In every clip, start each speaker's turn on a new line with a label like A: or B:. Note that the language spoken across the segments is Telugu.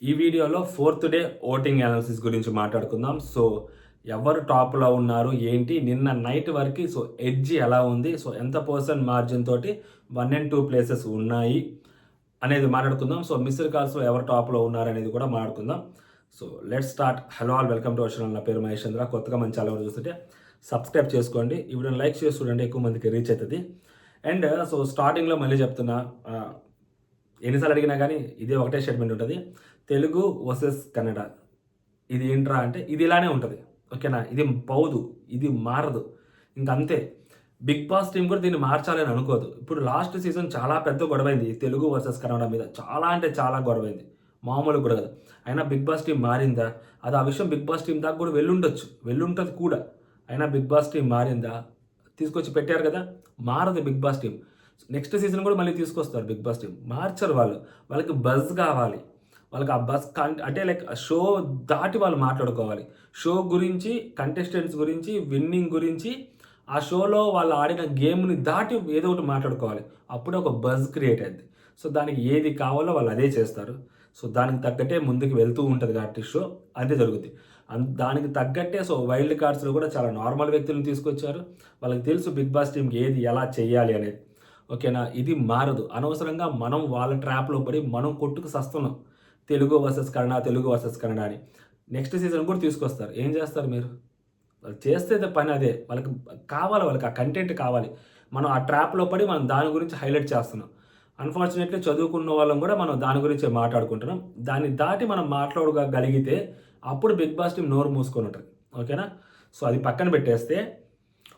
A: ఈ వీడియోలో ఫోర్త్ డే ఓటింగ్ అనాలిసిస్ గురించి మాట్లాడుకుందాం. సో, ఎవరు టాప్‌లో ఉన్నారు? ఏంటి? నిన్న నైట్ వరకి ఎడ్జ్ ఎలా ఉంది? ఎంత పర్సెంట్ మార్జిన్ తోటి 1 అండ్ 2 ప్లేసెస్ ఉన్నాయి అనేది మాట్లాడుకుందాం. మిస్డ్ కాల్స్‌లో ఎవరు టాప్‌లో ఉన్నారనేది కూడా మాట్లాడుకుందాం. Let's start. Hello all, welcome to our channel. నా పేరు మహేష్ చంద్ర. కొత్తగా మన ఛానల్ చూస్తుంటే సబ్స్క్రైబ్ చేసుకోండి. ఈ వీడియోని లైక్ చేసి చూడండి, ఎక్కువ మందికి రీచ్ అవుతది. అండ్ స్టార్టింగ్‌లో మళ్ళీ చెప్తున్నా, ఎన్నిసార్లు అడిగినా కానీ ఇదే ఒకటే స్టేట్మెంట్ ఉంటుంది. తెలుగు వర్సెస్ కన్నడ. ఇది ఏంట్రా అంటే ఇది ఇలానే ఉంటుంది. ఓకేనా? ఇది పోదు, ఇది మారదు. ఇంకంతే. బిగ్ బాస్ టీం కూడా దీన్ని మార్చాలని అనుకోదు. ఇప్పుడు లాస్ట్ సీజన్ చాలా పెద్ద గొడవైంది తెలుగు వర్సెస్ కన్నడ మీద. చాలా అంటే చాలా గొడవైంది. మామూలుగా కూడా కాదు. అయినా బిగ్ బాస్ టీం మారిందా? అది ఆ విషయం బిగ్ బాస్ టీం దాకా కూడా వెళ్ళుండొచ్చు. వెళ్ళుంటుంది కూడా. అయినా బిగ్ బాస్ టీం మారిందా? తీసుకొచ్చి పెట్టారు కదా! మారదు Bigg Boss team. Next season కూడా మళ్ళీ తీసుకొస్తారు బిగ్ బాస్ టీం. మార్చరు వాళ్ళు. వాళ్ళకి బజ్ కావాలి. వాళ్ళకి ఆ బజ్ అంటే లైక్ షో దాటి వాళ్ళు మాట్లాడుకోవాలి. షో గురించి, కంటెస్టెంట్స్ గురించి, విన్నింగ్ గురించి, ఆ షోలో వాళ్ళు ఆడిన గేమ్‌ని దాటి ఏదో ఒకటి మాట్లాడుకోవాలి. అప్పుడే ఒక బజ్ క్రియేట్ అయ్యిద్ది. దానికి ఏది కావాలో వాళ్ళు అదే చేస్తారు. దానికి తగ్గట్టే ముందుకు వెళ్తూ ఉంటది కాబట్టి షో అదే జరుగుద్ది. దానికి తగ్గట్టే వైల్డ్ కార్డ్స్‌లో కూడా చాలా నార్మల్ వ్యక్తులను తీసుకొచ్చారు. వాళ్ళకి తెలుసు బిగ్ బాస్ టీమ్‌కి ఏది ఎలా చేయాలి అనేది. ఓకేనా? ఇది మారదు. అనవసరంగా మనం వాళ్ళ ట్రాప్‌లో పడి మనం కొట్టుకు సస్తున్నాం. తెలుగు వర్సెస్ కన్నడ, తెలుగు వర్సెస్ కన్నడ అని. నెక్స్ట్ సీజన్ కూడా తీసుకొస్తారు. ఏం చేస్తారు మీరు? వాళ్ళు చేసేదే పని అదే. వాళ్ళకి కావాలి, వాళ్ళకి ఆ కంటెంట్ కావాలి. మనం ఆ ట్రాప్‌లో పడి మనం దాని గురించి హైలైట్ చేస్తున్నాం. అన్‌ఫార్చునేట్‌లీ చదువుకున్న వాళ్ళం కూడా మనం దాని గురించే మాట్లాడుకుంటున్నాం. దాన్ని దాటి మనం మాట్లాడగలిగితే అప్పుడు బిగ్ బాస్ టీమ్ నోరు మూసుకొని ఉంటది. ఓకేనా? అది పక్కన పెట్టేస్తే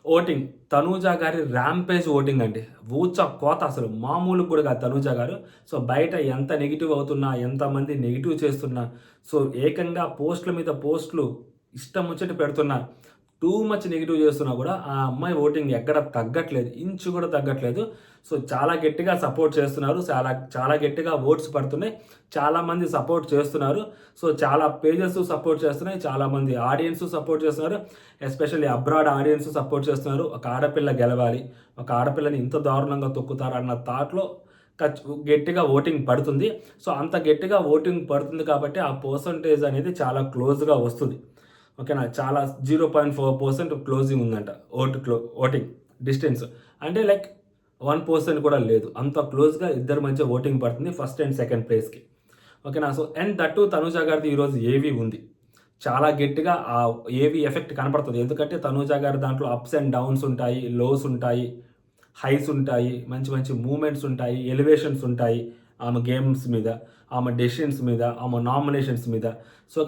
A: ఓటింగ్. తనూజ గారి ర్యాంపేజ్ ఓటింగ్ అండి. ఊచ కోత అసలు మామూలుగా కూడా కాదు తనూజ గారు. బయట ఎంత నెగెటివ్ అవుతున్నా, ఎంతమంది నెగెటివ్ చేస్తున్నా, ఏకంగా పోస్ట్‌ల మీద పోస్ట్‌లు ఇష్టం వచ్చినట్టు పెడుతున్నా, టూ మచ్ నెగెటివ్ చేస్తున్నా కూడా ఆ అమ్మాయి ఓటింగ్ ఎక్కడ తగ్గట్లేదు. ఇంచు కూడా తగ్గట్లేదు. చాలా గట్టిగా సపోర్ట్ చేస్తున్నారు. చాలా చాలా గట్టిగా ఓట్స్ పడుతున్నాయి. చాలామంది సపోర్ట్ చేస్తున్నారు. చాలా పేజెస్ సపోర్ట్ చేస్తున్నాయి. చాలామంది ఆడియన్స్ సపోర్ట్ చేస్తున్నారు. ఎస్పెషల్లీ అబ్రాడ్ ఆడియన్స్ సపోర్ట్ చేస్తున్నారు. ఒక ఆడపిల్ల గెలవాలి. ఒక ఆడపిల్లని ఇంత దారుణంగా తొక్కుతారన్న థాట్‌లో గట్టిగా ఓటింగ్ పడుతుంది. అంత గట్టిగా ఓటింగ్ పడుతుంది కాబట్టి ఆ పర్సంటేజ్ అనేది చాలా క్లోజ్‌గా వస్తుంది. ఓకేనా? చాలా 0.4% క్లోజింగ్ ఉందంట. Voting distance. అంటే లైక్ 1% కూడా లేదు. అంత క్లోజ్‌గా ఇద్దరి మధ్య ఓటింగ్ పడుతుంది ఫస్ట్ అండ్ సెకండ్ ప్లేస్‌కి. ఓకేనా? అండ్ దట్ టూ తనూజ గారిది ఈరోజు ఏవీ ఉంది. చాలా గట్టిగా ఆ ఏవీ ఎఫెక్ట్ కనపడుతది. ఎందుకంటే తనూజ గారి దాంట్లో అప్స్ అండ్ డౌన్స్ ఉంటాయి, లోస్ ఉంటాయి, హైస్ ఉంటాయి, మంచి మంచి మూవ్‌మెంట్స్ ఉంటాయి, ఎలివేషన్స్ ఉంటాయి. ఆమె గేమ్స్ మీద, ఆమె డెసిషన్స్ మీద, ఆమె నామినేషన్స్ మీద.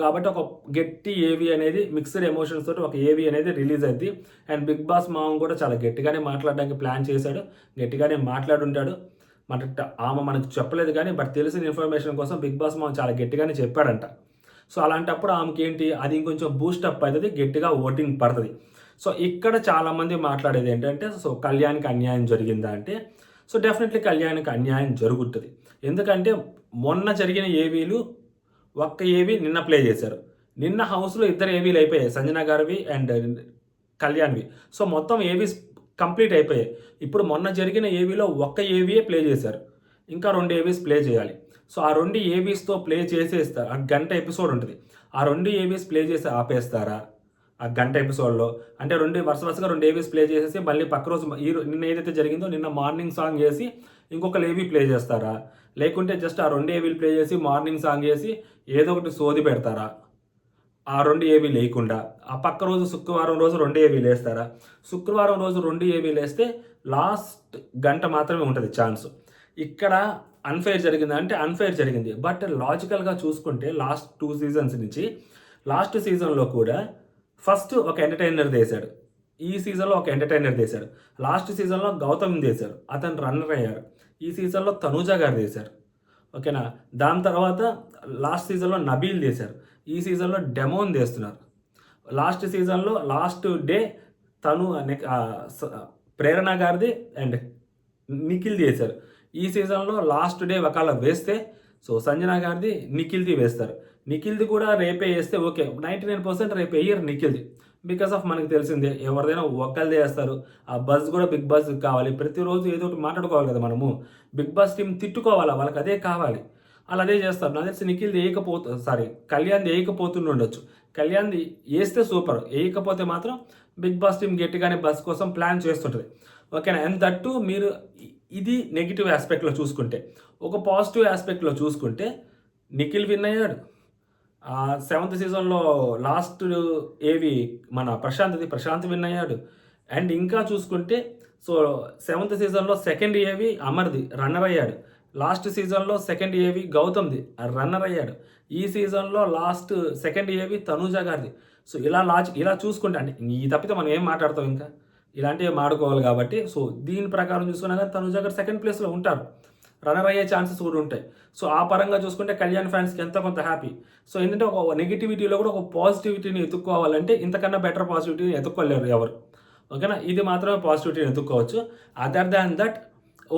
A: కాబట్టి ఒక గట్టి ఏవీ అనేది మిక్స్డ్ ఎమోషన్స్ తోటి ఒక ఏవీ అనేది రిలీజ్ అయిద్ది. అండ్ బిగ్ బాస్ మామ కూడా చాలా గట్టిగానే మాట్లాడడానికి ప్లాన్ చేశాడు. గట్టిగానే మాట్లాడుంటాడు. ఆమె మనకు చెప్పలేదు కానీ బట్ తెలిసిన ఇన్ఫర్మేషన్ కోసం బిగ్ బాస్ మామ చాలా గట్టిగానే చెప్పాడంట. అలాంటప్పుడు ఆమెకేంటి అది ఇంకొంచెం బూస్టప్ అవుతది. గట్టిగా ఓటింగ్ పడతది. ఇక్కడ చాలామంది మాట్లాడేది ఏంటంటే కళ్యాణ్‌కి అన్యాయం జరిగిందా అంటే డెఫినెట్‌లీ కళ్యాణ్‌కి అన్యాయం జరుగుతది. ఎందుకంటే మొన్న జరిగిన ఏవీలు ఒక్క ఏవీ నిన్న ప్లే చేశారు. నిన్న హౌస్‌లో ఇద్దరు ఏవీలు అయిపోయాయి. సంజన గారివి అండ్ కళ్యాణ్‌వి. మొత్తం ఏవీస్ కంప్లీట్ అయిపోయాయి. ఇప్పుడు మొన్న జరిగిన ఏవీలో ఒక్క ఏవీయే ప్లే చేశారు. ఇంకా 2 ఏవీస్ ప్లే చేయాలి. ఆ 2 ఏవీస్‌తో ప్లే చేసేస్తారు. ఆ గంట ఎపిసోడ్ ఉంటది. ఆ 2 ఏవీస్ ప్లే చేసి ఆపేస్తారా? ఆ గంట ఎపిసోడ్‌లో. అంటే వరుసగా 2 ఏవీస్ ప్లే చేసేసి మళ్ళీ పక్క రోజు నిన్న ఏదైతే జరిగిందో నిన్న మార్నింగ్ సాంగ్ ఏసి ఇంకొక ఏవీ ప్లే చేస్తారా? లేకుంటే జస్ట్ ఆ 2 ఏవీలు ప్లే చేసి మార్నింగ్ సాంగ్ ఏసి ఏదో ఒకటి సోది పెడతారా? ఆ 2 ఏవీలేయకుండా. ఆ పక్క రోజు శుక్రవారం రోజు 2 ఏవీలేస్తారా? శుక్రవారం రోజు 2 ఏవీలేస్తే లాస్ట్ గంట మాత్రమే ఉంటది ఛాన్స్. ఇక్కడ అన్‌ఫెయిర్ జరిగిందా అంటే అన్‌ఫెయిర్ జరిగింది. బట్ లాజికల్‌గా చూసుకుంటే లాస్ట్ 2 సీజన్స్ నుంచి లాస్ట్ సీజన్‌లో కూడా ఫస్ట్ ఒక ఎంటర్‌టైనర్‌దేశాడు. ఈ సీజన్‌లో ఒక ఎంటర్‌టైనర్‌దేశాడు. లాస్ట్ సీజన్‌లో గౌతమ్‌దేశారు. అతను రన్నర్ అయ్యారు. ఈ సీజన్‌లో తనూజ గారిదేశారు. ఓకేనా? దాని తర్వాత లాస్ట్ సీజన్‌లో నబీల్‌దేశారు. ఈ సీజన్‌లో డెమోన్ తీస్తున్నారు. లాస్ట్ సీజన్‌లో లాస్ట్ డే తను ప్రేరణ గారిది అండ్ నిఖిల్‌ది వేశారు. ఈ సీజన్‌లో లాస్ట్ డే ఒకవేళ వేస్తే సంజన గారిది, నిఖిల్‌ది వేస్తారు. నిఖిల్‌ది కూడా రేపే ఏస్తే ఓకే. 99% రేపు ఎయ్యరు నిఖిల్‌ది. బికాస్ ఆఫ్ మనకు తెలిసిందే. ఎవరిదైనా ఒక్కళ్ళదే ఏస్తారు. ఆ బజ్ కూడా బిగ్ బాస్‌కి కావాలి. ప్రతిరోజు ఏదో ఒకటి మాట్లాడుకోవాలి కదా మనము. బిగ్ బాస్ టీమ్ తిట్టుకోవాలా వాళ్ళకి అదే కావాలి. వాళ్ళు అదే చేస్తారు. నాకు తెలిసి నిఖిల్ది కళ్యాణ్ది వేయకపోతుండొచ్చు. కళ్యాణ్ది వేస్తే సూపర్, వేయకపోతే మాత్రం బిగ్ బాస్ టీం గట్టిగానే బస్ కోసం ప్లాన్ చేస్తుంటుంది. ఓకేనా. అండ్ దట్టు మీరు ఇది నెగిటివ్ ఆస్పెక్ట్లో చూసుకుంటే. ఒక పాజిటివ్ ఆస్పెక్ట్లో చూసుకుంటే నిఖిల్ విన్ అయ్యాడు. 7th సీజన్లో లాస్ట్ ఏవి మన ప్రశాంత్ విన్ అయ్యాడు. అండ్ ఇంకా చూసుకుంటే సో 7th సీజన్లో సెకండ్ ఏవి అమర్ది రన్నర్ అయ్యాడు. లాస్ట్ సీజన్లో సెకండ్ ఏవి గౌతమ్ది రన్నర్ అయ్యాడు. ఈ సీజన్లో లాస్ట్ సెకండ్ ఏవి తనూజ గారిది. సో ఇలా చూసుకుంటే అంటే ఈ తప్పితే మనం ఏం మాట్లాడతాం, ఇంకా ఇలాంటివి మాడుకోవాలి కాబట్టి. సో దీని ప్రకారం చూసుకున్నా కానీ తనూజ గారు సెకండ్ ప్లేస్లో ఉంటారు, రన్నర్ అయ్యే ఛాన్సెస్ కూడా ఉంటాయి. సో ఆ పరంగా చూసుకుంటే కళ్యాణ్ ఫ్యాన్స్కి ఎంత కొంత హ్యాపీ. సో ఏంటంటే ఒక నెగిటివిటీలో కూడా ఒక పాజిటివిటీని ఎత్తుక్కోవాలంటే ఇంతకన్నా బెటర్ పాజిటివిటీని ఎత్తుక్కోలేరు ఎవరు. ఓకేనా. ఇది మాత్రమే పాజిటివిటీని ఎత్తుక్కోవచ్చు. అదర్ దాన్ దట్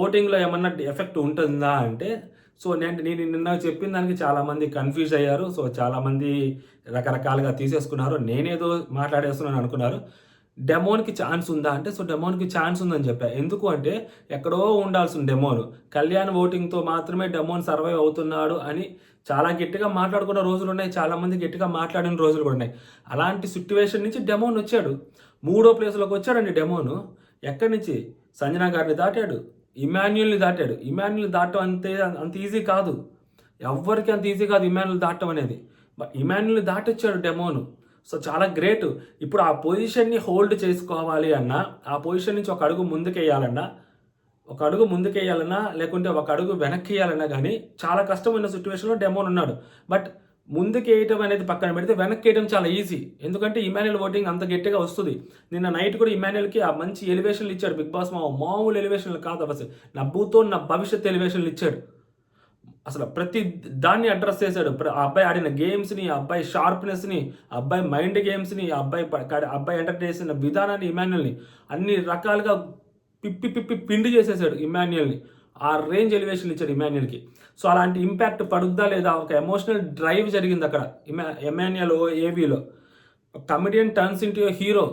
A: ఓటింగ్లో ఏమన్నా ఎఫెక్ట్ ఉంటుందా అంటే సో నేను నిన్న చెప్పిన దానికి చాలామంది కన్ఫ్యూజ్ అయ్యారు. సో చాలామంది రకరకాలుగా తీసేసుకున్నారు. నేనేదో మాట్లాడేస్తున్నాను అనుకున్నారు. డెమోన్కి ఛాన్స్ ఉందా అంటే సో డెమోన్కి ఛాన్స్ ఉందని చెప్పా. ఎందుకు అంటే ఎక్కడో ఉండాల్సిన డెమోన్ కళ్యాణ్ ఓటింగ్తో మాత్రమే డెమోన్ సర్వైవ్ అవుతున్నాడు అని చాలా గట్టిగా మాట్లాడుకున్న రోజులు ఉన్నాయి. చాలామంది గట్టిగా మాట్లాడిన రోజులు కూడా ఉన్నాయి. అలాంటి సిట్యువేషన్ నుంచి డెమోన్ వచ్చాడు. 3వ ప్లేస్లోకి వచ్చాడండి డెమోన్. ఎక్కడి నుంచి? సంజన గారిని దాటాడు, ఇమాన్యుల్ని దాటాడు. ఇమాన్యుల్ దాటం అంత ఈజీ కాదు, ఎవ్వరికి అంత ఈజీ కాదు ఇమాన్యుల్ దాటం అనేది. బట్ ఇమాన్యుల్ని దాటొచ్చాడు డెమోన్. సో చాలా గ్రేట్. ఇప్పుడు ఆ పొజిషన్ని హోల్డ్ చేసుకోవాలి అన్నా, ఆ పొజిషన్ నుంచి ఒక అడుగు ముందుకేయాలన్నా, లేకుంటే ఒక అడుగు వెనక్కి వేయాలన్నా కానీ చాలా కష్టమైన సిచ్యువేషన్లో డెమోన్ ఉన్నాడు. బట్ ముందుకు వేయటం అనేది పక్కన పెడితే వెనక్కి వేయడం చాలా ఈజీ. ఎందుకంటే ఇమాన్యుల్ ఓటింగ్ అంత గట్టిగా వస్తుంది. నిన్న నైట్ కూడా ఇమాన్యుల్కి ఆ మంచి ఎలివేషన్లు ఇచ్చాడు బిగ్ బాస్. మామూలు ఎలివేషన్లు కాదు, అసలు నవ్వుతో నా భవిష్యత్ ఎలివేషన్లు ఇచ్చాడు. అసలు ప్రతి దాన్ని అడ్రస్ చేశాడు. ఆ అబ్బాయి ఆడిన గేమ్స్ని, ఆ అబ్బాయి షార్ప్నెస్ని, ఆ అబ్బాయి మైండ్ గేమ్స్ని, ఆ అబ్బాయి ఎంటర్టైన్ చేసిన విధానాన్ని, ఇమాన్యుల్ని అన్ని రకాలుగా పిప్పి పిండి చేసేసాడు ఇమాన్యుల్ని. ఆ రేంజ్ ఎలివేషన్ ఇచ్చాడు ఇమాన్యుల్కి. సో అలాంటి ఇంపాక్ట్ పడుద్దా లేదా? ఒక ఎమోషనల్ డ్రైవ్ జరిగింది అక్కడ ఇమాన్యుల్ ఏవీలో. Comedian turns into hero.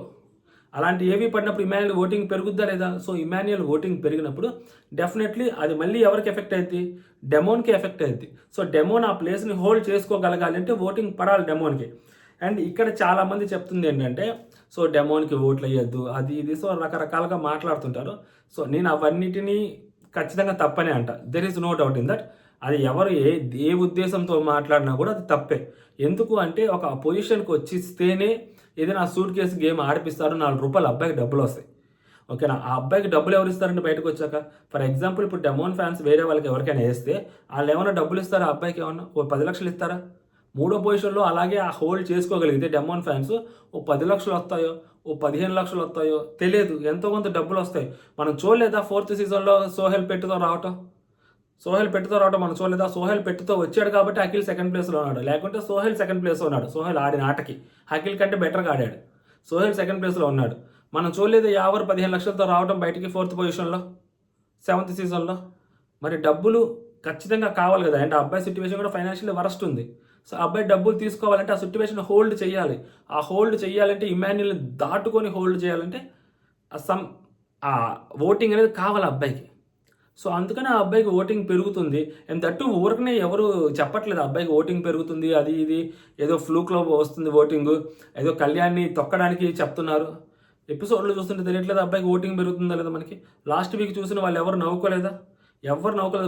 A: అలాంటి ఏవీ పడినప్పుడు ఇమాన్యుల్ ఓటింగ్ పెరుగుద్దా లేదా? సో ఇమాన్యుల్ ఓటింగ్ పెరిగినప్పుడు డెఫినెట్లీ అది మళ్ళీ ఎవరికి ఎఫెక్ట్ అయింది? డెమోన్కి ఎఫెక్ట్ అయింది. సో డెమోన్ ఆ ప్లేస్ని హోల్డ్ చేసుకోగలగాలి అంటే ఓటింగ్ పడాలి డెమోన్కి. అండ్ ఇక్కడ చాలామంది చెప్తుంది ఏంటంటే సో డెమోన్కి ఓట్లు వేయద్దు, అది ఇది. సో రకరకాలుగా మాట్లాడుతుంటారు. సో నేను అవన్నిటినీ ఖచ్చితంగా తప్పనే అంట. There is no doubt in that. అది ఎవరు ఏ ఉద్దేశంతో మాట్లాడినా కూడా అది తప్పే. ఎందుకు అంటే ఒక పొజిషన్కి వచ్చిస్తేనే ఏదైనా సూట్ కేసు గేమ్ ఆడిపిస్తారు, ₹4 అబ్బాయికి డబ్బులు వస్తాయి. ఓకేనా. ఆ అబ్బాయికి డబ్బులు ఎవరు ఇస్తారంటే బయటకు వచ్చాక? ఫర్ ఎగ్జాంపుల్ ఇప్పుడు డెమోన్ ఫ్యాన్స్ వేరే వాళ్ళకి ఎవరికైనా వేస్తే వాళ్ళు ఏమైనా డబ్బులు ఇస్తారా? ఆ అబ్బాయికి ఏమన్నా 10 లక్షలు ఇస్తారా? 3వ పొజిషన్లో అలాగే ఆ హోల్డ్ చేసుకోగలిగితే డెమోన్ ఫ్యాన్స్ 10 లక్షలు వస్తాయో 15 లక్షలు వస్తాయో తెలియదు, ఎంతో కొంత డబ్బులు వస్తాయి. మనం చూడలేదా 4th సీజన్లో సోహెల్ పెట్టుతో రావటం మనం చూడలేదా? సోహెల్ పెట్టుతో వచ్చాడు కాబట్టి అఖిల్ సెకండ్ ప్లేస్లో ఉన్నాడు. లేకుంటే సోహెల్ సెకండ్ ప్లేస్లో ఉన్నాడు. సోహెల్ ఆడిన ఆటకి అఖిల్ కంటే బెటర్గా ఆడాడు. సోహెల్ సెకండ్ ప్లేస్లో ఉన్నాడు. మనం చూడలేదు యావర్ 15 లక్షలతో రావడం బయటికి 4th పొజిషన్లో 7th సీజన్లో. మరి డబ్బులు ఖచ్చితంగా కావాలి కదా. అంటే ఆ అబ్బాయి సిచ్యువేషన్ కూడా ఫైనాన్షియల్లీ వరస్ట్ ఉంది. సో ఆ అబ్బాయి డబ్బులు తీసుకోవాలంటే ఆ సిచ్యువేషన్ హోల్డ్ చేయాలి. ఆ హోల్డ్ చేయాలంటే ఇమాన్యుల్ని దాటుకొని హోల్డ్ చేయాలంటే ఆ ఓటింగ్ అనేది కావాలి అబ్బాయికి. సో అందుకని ఆ అబ్బాయికి ఓటింగ్ పెరుగుతుంది. అండ్ దట్టు ఊరికనే ఎవరు చెప్పట్లేదు అబ్బాయికి ఓటింగ్ పెరుగుతుంది అది ఇది, ఏదో ఫ్లూక్లో వస్తుంది ఓటింగ్, ఏదో కళ్యాణ్ని తొక్కడానికి చెప్తున్నారు. ఎపిసోడ్లో చూస్తుంటే తెలియట్లేదు అబ్బాయికి ఓటింగ్ పెరుగుతుందా లేదా మనకి. లాస్ట్ వీక్ చూసిన వాళ్ళు ఎవరు నవ్వుకోలేదు,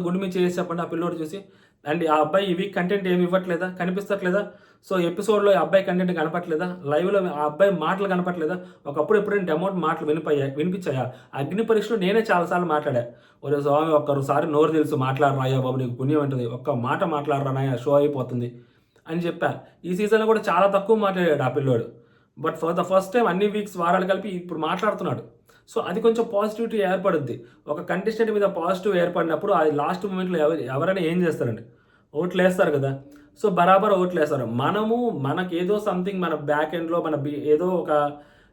A: గుండె మీద చేసి చెప్పండి ఆ పిల్లోడు చూసి. అండ్ ఆ అబ్బాయి ఈ వీక్ కంటెంట్ ఏమి ఇవ్వట్లేదా, కనిపించట్లేదా? సో ఎపిసోడ్లో ఆ అబ్బాయి కంటెంట్ కనపట్లేదా? లైవ్లో ఆ అబ్బాయి మాటలు కనపట్లేదా? ఒకప్పుడు ఎప్పుడైనా డెమోట్ మాటలు వినిపించాయా? అగ్ని పరీక్షలో నేనే చాలాసార్లు మాట్లాడా. ఒరే స్వామి ఒక్కసారి నోరు తెలుసు మాట్లాడరాయా బాబు, నీకు పుణ్యం ఉంటుంది, ఒక్క మాట మాట్లాడరానాయా షో అయిపోతుంది అని చెప్పా. ఈ సీజన్లో కూడా చాలా తక్కువ మాట్లాడాడు ఆ పిల్లోడు. But for the first time అన్ని వీక్స్ వారాలు కలిపి ఇప్పుడు మాట్లాడుతున్నాడు. సో అది కొంచెం పాజిటివిటీ ఏర్పడుద్ది. ఒక కంటెస్టెంట్ మీద పాజిటివ్ ఏర్పడినప్పుడు అది లాస్ట్ మూమెంట్లో ఎవరైనా ఏం చేస్తారండి? ఓట్లు వేస్తారు కదా. సో బరాబర్ ఓట్లు వేస్తారు. మనకి ఏదో సంథింగ్ మన బ్యాక్ ఎండ్లో ఏదో ఒక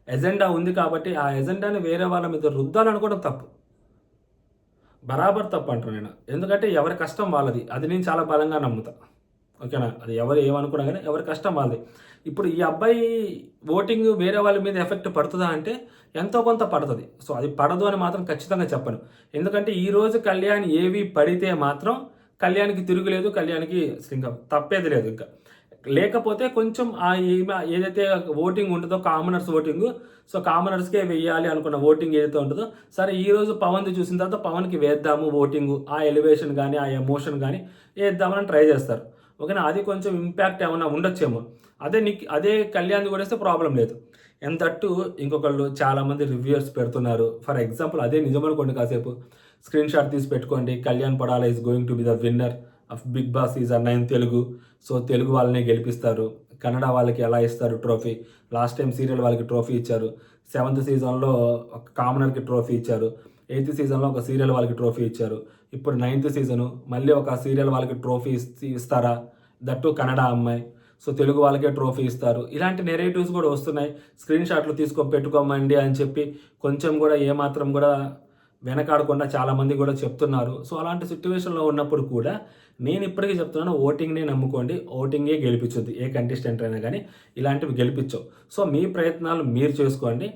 A: ఎజెండా ఉంది కాబట్టి ఆ ఎజెండాని వేరే వాళ్ళ మీద రుద్దాలనుకోవడం తప్పు, బరాబర్ తప్పు అంటాను నేను. ఎందుకంటే ఎవరి కష్టం వాళ్ళది, అది నేను చాలా బలంగా నమ్ముతా. ఓకేనా. అది ఎవరు ఏమనుకున్నా కానీ ఎవరి కష్టం వాళ్ళది. ఇప్పుడు ఈ అబ్బాయి ఓటింగ్ వేరే వాళ్ళ మీద ఎఫెక్ట్ పడుతుందా అంటే ఎంతో కొంత పడుతుంది. సో అది పడదు అని మాత్రం ఖచ్చితంగా చెప్పను. ఎందుకంటే ఈరోజు కళ్యాణ్ ఏవి పడితే మాత్రం కళ్యాణ్కి తిరుగులేదు, కళ్యాణ్కి ఇంకా తప్పేది లేదు ఇంకా. లేకపోతే కొంచెం ఏదైతే ఓటింగ్ ఉంటుందో కామనర్స్ ఓటింగ్, సో కామనర్స్కే వెయ్యాలి అనుకున్న ఓటింగ్ ఏదైతే ఉంటుందో, సరే ఈరోజు పవన్ది చూసిన తర్వాత పవన్కి వేద్దాము ఓటింగ్, ఆ ఎలివేషన్ కానీ ఆ ఎమోషన్ కానీ వేద్దామని ట్రై చేస్తారు. ఓకేనా, అది కొంచెం ఇంపాక్ట్ ఏమైనా ఉండొచ్చేమో. అదే కళ్యాణ్ది కూడా వేస్తే ప్రాబ్లం లేదు. ఎంతట్టు ఇంకొకళ్ళు చాలామంది రివ్యూర్స్ పెడుతున్నారు. ఫర్ ఎగ్జాంపుల్ అదే నిజమనుకోండి, కాసేపు స్క్రీన్ షాట్ తీసి పెట్టుకోండి, Kalyan Padala is going to be the winner of Bigg Boss season 9 Telugu. సో తెలుగు వాళ్ళని గెలిపిస్తారు. కన్నడ వాళ్ళకి ఎలా ఇస్తారు ట్రోఫీ? లాస్ట్ టైం సీరియల్ వాళ్ళకి ట్రోఫీ ఇచ్చారు. 7th సీజన్లో ఒక కామనర్కి ట్రోఫీ ఇచ్చారు. 8th సీజన్లో ఒక సీరియల్ వాళ్ళకి ట్రోఫీ ఇచ్చారు. ఇప్పుడు 9th సీజను మళ్ళీ ఒక సీరియల్ వాళ్ళకి ట్రోఫీ ఇస్తారా? దట్టు కన్నడ అమ్మాయి. సో తెలుగు వాళ్ళకే ట్రోఫీ ఇస్తారు. ఇలాంటి నెరేటివ్స్ కూడా వస్తున్నాయి. స్క్రీన్ షాట్లు పెట్టుకోమండి అని చెప్పి కొంచెం కూడా ఏమాత్రం కూడా వెనకాడకుండా చాలామంది కూడా చెప్తున్నారు. సో అలాంటి సిచ్యువేషన్లో ఉన్నప్పుడు కూడా నేను ఇప్పటికీ చెప్తున్నాను, ఓటింగ్నే నమ్ముకోండి. ఓటింగే గెలిపించుద్ది. ఏ కంటెస్టెంట్ అయినా కానీ ఇలాంటివి గెలిపించవు. సో మీ ప్రయత్నాలు మీరు చేసుకోండి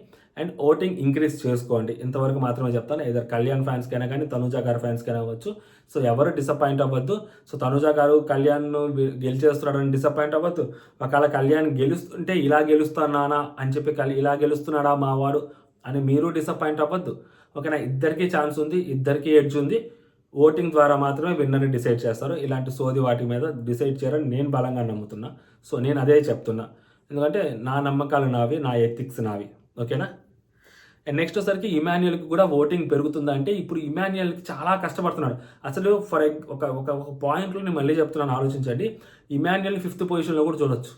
A: అండ్ ఓటింగ్ ఇంక్రీజ్ చేసుకోండి. ఇంతవరకు మాత్రమే చెప్తాను. ఏదైనా కళ్యాణ్ ఫ్యాన్స్కైనా కానీ తనుజా గారి ఫ్యాన్స్కైనా అవ్వచ్చు. సో ఎవరు డిసప్పాయింట్ అవ్వద్దు. సో తనుజా గారు కళ్యాణ్ను గెలిచేస్తున్నాడని డిసప్పాయింట్ అవ్వద్దు. ఒకవేళ కళ్యాణ్ గెలుస్తుంటే ఇలా గెలుస్తున్నానా అని చెప్పి ఇలా గెలుస్తున్నాడా మావాడు అని మీరు డిసప్పాయింట్ అవ్వద్దు. ఓకేనా, ఇద్దరికీ ఛాన్స్ ఉంది, ఇద్దరికీ ఎడ్జ్ ఉంది. ఓటింగ్ ద్వారా మాత్రమే విన్నర్ని డిసైడ్ చేస్తారు. ఇలాంటి సోది వాటి మీద డిసైడ్ చేయరని నేను బలంగా నమ్ముతున్నా. సో నేను అదే చెప్తున్నా, ఎందుకంటే నా నమ్మకాలు నావి, నా ఎథిక్స్ నావి. ఓకేనా. అండ్ నెక్స్ట్ వచ్చేసరికి ఇమాన్యుయల్కి కూడా ఓటింగ్ పెరుగుతుందా అంటే, ఇప్పుడు ఇమాన్యుయల్కి చాలా కష్టపడుతున్నాడు. అసలు ఒక పాయింట్లో నేను మళ్ళీ చెప్తున్నాను, ఆలోచించండి. ఇమాన్యుయల్ 5th పొజిషన్లో కూడా చూడొచ్చు.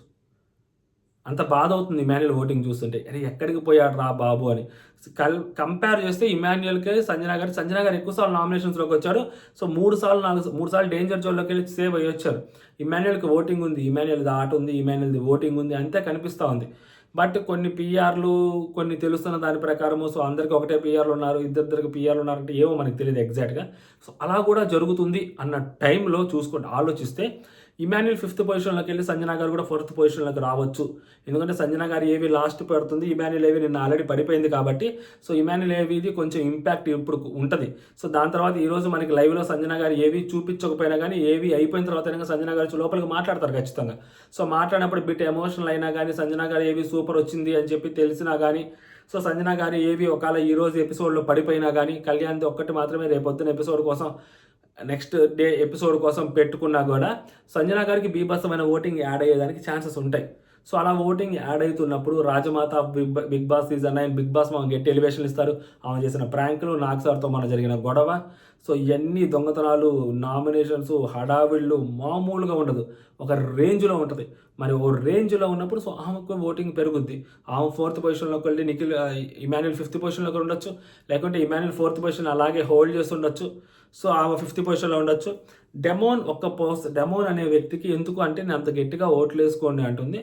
A: అంత బాధ అవుతుంది ఇమాన్యుయల్ ఓటింగ్ చూస్తుంటే. అరే ఎక్కడికి పోయాడు రా బాబు అని. కంపేర్ చేస్తే ఇమాన్యుయల్కే సంజన గారు ఎక్కువసార్లు నామినేషన్స్లోకి వచ్చాడు. సో 3 సార్లు డేంజర్ జోన్లోకి వెళ్ళి సేవ్ అయ్యి వచ్చారు. ఇమాన్యుయల్కి ఓటింగ్ ఉంది, ఇమాన్యుయల్ది ఆట ఉంది, ఇమాన్యుయల్ది ఓటింగ్ ఉంది, అంతే కనిపిస్తూ ఉంది. బట్ కొన్ని పిఆర్లు కొన్ని తెలుస్తున్న దాని ప్రకారము, సో అందరికీ ఒకటే పిఆర్లు ఉన్నారు, ఇద్దరికి పిఆర్లు ఉన్నారంటే ఏమో మనకి తెలియదు ఎగ్జాక్ట్గా. సో అలా కూడా జరుగుతుంది అన్న టైంలో చూసుకుంటే ఆలోచిస్తే ఇమాన్యుయల్ 5th పొజిషన్లోకి వెళ్ళి సంజన గారు కూడా 4th పొజిషన్లోకి రావచ్చు. ఎందుకంటే సంజన గారు ఏవి లాస్ట్ పెడుతుంది, ఇమాన్యుయల్ ఏవి నిన్న ఆల్రెడీ పడిపోయింది కాబట్టి, సో ఇమాన్యుయల్ ఏవిది కొంచెం ఇంపాక్ట్ ఇప్పుడు ఉంటుంది. సో దాని తర్వాత ఈరోజు మనకి లైవ్లో సంజన గారు ఏవి చూపించకపోయినా కానీ ఏవి అయిపోయిన తర్వాత సంజన గారు లోపలికి మాట్లాడతారు ఖచ్చితంగా. సో మాట్లాడినప్పుడు బిట్ ఎమోషనల్ అయినా కానీ సంజన గారు ఏవి సూపర్ వచ్చింది అని చెప్పి తెలిసినా కానీ, సో సంజన గారు ఏవి ఒకవేళ ఈరోజు ఎపిసోడ్లో పడిపోయినా కానీ, కళ్యాణ్ది ఒక్కటి మాత్రమే రేపొద్దున ఎపిసోడ్ కోసం నెక్స్ట్ డే ఎపిసోడ్ కోసం పెట్టుకున్నా కూడా సంజన గారికి బీభత్సమైన ఓటింగ్ యాడ్ అయ్యేదానికి ఛాన్సెస్ ఉంటాయి. సో అలా ఓటింగ్ యాడ్ అవుతున్నప్పుడు Rajamata Bigg Boss season 9 Bigg Boss మాకు గట్టి ఎలివేషన్ ఇస్తారు. ఆమె చేసిన ప్రాంకులు, నాగ్ సార్తో మన జరిగిన గొడవ, సో ఇవన్నీ దొంగతనాలు, నామినేషన్స్, హడావిళ్ళు మామూలుగా ఉండదు, ఒక రేంజ్లో ఉంటుంది. మరి ఓ రేంజ్లో ఉన్నప్పుడు సో ఆమెకు ఓటింగ్ పెరుగుద్ది. ఆమె 4th పొజిషన్లోకి వెళ్ళి ఇమాన్యుయల్ 5th పొజిషన్లోకి ఉండొచ్చు, లేకుంటే ఇమాన్యుయల్ 4th పొజిషన్ అలాగే హోల్డ్ చేసి ఉండొచ్చు. సో ఆమె 5th పొజిషన్లో ఉండొచ్చు. డెమోన్ అనే వ్యక్తికి ఎందుకు అంటే నేను అంత గట్టిగా ఓట్లు వేసుకోండి అంటుంది.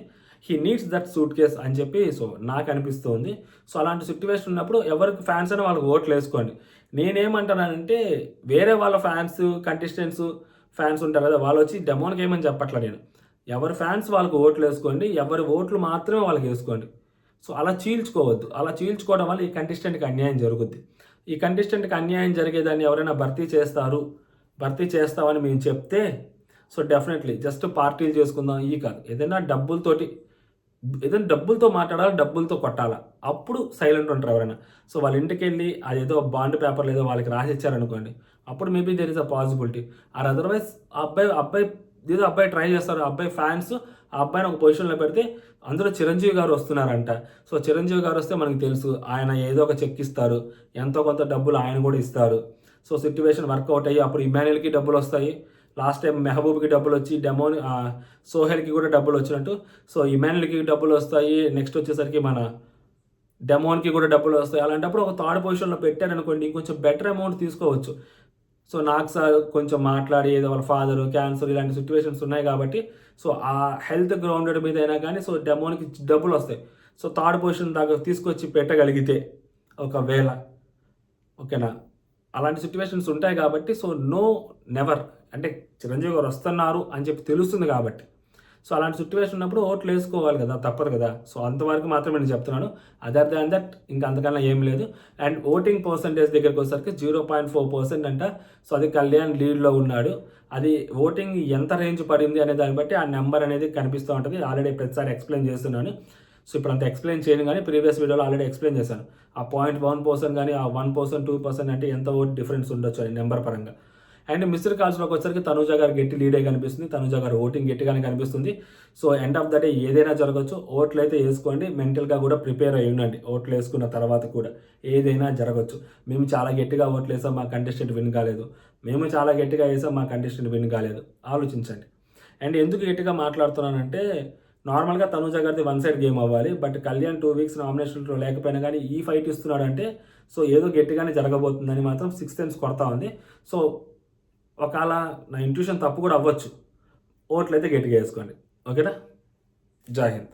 A: He needs that suit case అని చెప్పి సో నాకు అనిపిస్తుంది. సో అలాంటి సిట్యువేషన్ ఉన్నప్పుడు ఎవరికి ఫ్యాన్స్ అయినా వాళ్ళకి ఓట్లు వేసుకోండి. నేనేమంటానంటే వేరే వాళ్ళ కంటెస్టెంట్స్ ఫ్యాన్స్ ఉంటారు కదా, వాళ్ళు వచ్చి డెమోన్కి ఏమని చెప్పట్లే నేను. ఎవరి ఫ్యాన్స్ వాళ్ళకి ఓట్లు వేసుకోండి, ఎవరి ఓట్లు మాత్రమే వాళ్ళకి వేసుకోండి. సో అలా చీల్చుకోవద్దు. అలా చీల్చుకోవడం వల్ల ఈ కంటెస్టెంట్కి అన్యాయం జరుగుద్ది. ఈ కంటెస్టెంట్కి అన్యాయం జరిగేదాన్ని ఎవరైనా భర్తీ చేస్తామని మేము చెప్తే సో డెఫినెట్లీ జస్ట్ పార్టీలు చేసుకుందాం ఈ కాదు, ఏదైనా డబ్బులతో మాట్లాడాలి, డబ్బులతో కొట్టాలా, అప్పుడు సైలెంట్ ఉంటారు ఎవరైనా. సో వాళ్ళ ఇంటికి వెళ్ళి అదేదో బాండ్ పేపర్లు ఏదో వాళ్ళకి రాసిచ్చారనుకోండి, అప్పుడు maybe there is a possibility. Or otherwise అబ్బాయి ట్రై చేస్తారు, అబ్బాయి ఫ్యాన్స్ ఆ అబ్బాయిని ఒక పొజిషన్లో పెడితే అందులో చిరంజీవి గారు వస్తున్నారంట. సో చిరంజీవి గారు వస్తే మనకు తెలుసు ఆయన ఏదో ఒక చెక్ ఇస్తారు, ఎంతో కొంత డబ్బులు ఆయన కూడా ఇస్తారు. సో సిట్యువేషన్ వర్కౌట్ అయ్యి అప్పుడు ఇమాన్యుయల్కి డబ్బులు వస్తాయి. లాస్ట్ టైం మెహబూబ్కి డబ్బులు వచ్చి సోహెల్కి కూడా డబ్బులు వచ్చినట్టు సో ఇమాన్యుయల్కి డబ్బులు వస్తాయి. నెక్స్ట్ వచ్చేసరికి మన డెమోన్కి కూడా డబ్బులు వస్తాయి. అలాంటప్పుడు ఒక 3rd పొజిషన్లో పెట్టారనుకోండి, ఇంకొంచెం బెటర్ అమౌంట్ తీసుకోవచ్చు. సో నాకు సార్ కొంచెం మాట్లాడి ఏదో వాళ్ళ ఫాదరు క్యాన్సర్ ఇలాంటి సిచ్యువేషన్స్ ఉన్నాయి కాబట్టి సో ఆ హెల్త్ గ్రౌండెడ్ మీద అయినా కానీ సో డెమోన్కి డబ్బులు వస్తాయి. సో 3rd పొజిషన్ దాకా తీసుకొచ్చి పెట్టగలిగితే ఒకవేళ, ఓకేనా, అలాంటి సిచ్యువేషన్స్ ఉంటాయి కాబట్టి సో నెవర్ అంటే చిరంజీవి గారు వస్తున్నారు అని చెప్పి తెలుస్తుంది కాబట్టి సో అలాంటి సిచ్యువేషన్ ఉన్నప్పుడు ఓట్లు వేసుకోవాలి కదా, తప్పదు కదా. సో అంతవరకు మాత్రమే నేను చెప్తున్నాను. అదర్ దాన్ దట్ ఇంకా అంతకన్నా ఏం లేదు. అండ్ ఓటింగ్ పర్సంటేజ్ దగ్గరికి వచ్చేసరికి 0.4% అంట. సో అది కళ్యాణ్ లీడ్లో ఉన్నాడు. అది ఓటింగ్ ఎంత రేంజ్ పడింది అనే దాన్ని బట్టి ఆ నెంబర్ అనేది కనిపిస్తూ ఉంటుంది. ఆల్రెడీ ప్రతిసారి ఎక్స్ప్లెయిన్ చేస్తున్నాను. సో ఇప్పుడు అంత ఎక్స్ప్లెయిన్ చేయను, కానీ ప్రీవియస్ వీడియోలో ఆల్రెడీ ఎక్స్ప్లెయిన్ చేశాను. ఆ 0.1% కానీ ఆ 1%, 2% అంటే ఎంత ఓట్ డిఫరెన్స్ ఉండొచ్చు అని నెంబర్ పరంగా. అండ్ మిస్డ్ కాల్స్లోకి వచ్చరికి తనూజ గారు గట్టి లీడే కనిపిస్తుంది. తనూజ గారు ఓటింగ్ గట్టిగానే కనిపిస్తుంది. So end of the day ఏదైనా జరగచ్చు. ఓట్లు అయితే వేసుకోండి, మెంటల్గా కూడా ప్రిపేర్ అయ్యి ఉండండి. ఓట్లు వేసుకున్న తర్వాత కూడా ఏదైనా జరగచ్చు. మేము చాలా గట్టిగా ఓట్లు వేసాం, మా కంటెస్టెంట్ విన్ కాలేదు. మేము చాలా గట్టిగా వేసాం, మా కంటెస్టెంట్ విన్ కాలేదు. ఆలోచించండి. అండ్ ఎందుకు గట్టిగా మాట్లాడుతున్నానంటే, నార్మల్గా తనూజ గారిది వన్ సైడ్ గేమ్ అవ్వాలి. బట్ కళ్యాణ్ 2 వీక్స్ నామినేషన్లో లేకపోయినా కానీ ఈ ఫైట్ ఇస్తున్నాడంటే సో ఏదో గట్టిగానే జరగబోతుందని మాత్రం 6 సెన్స్ కొడతా ఉంది. సో ఒకవేళ నా ఇంట్యూషన్ తప్పు కూడా అవ్వచ్చు. ఓట్లు అయితే గట్టిగా వేసుకోండి. ఓకేనా? జై హింద్.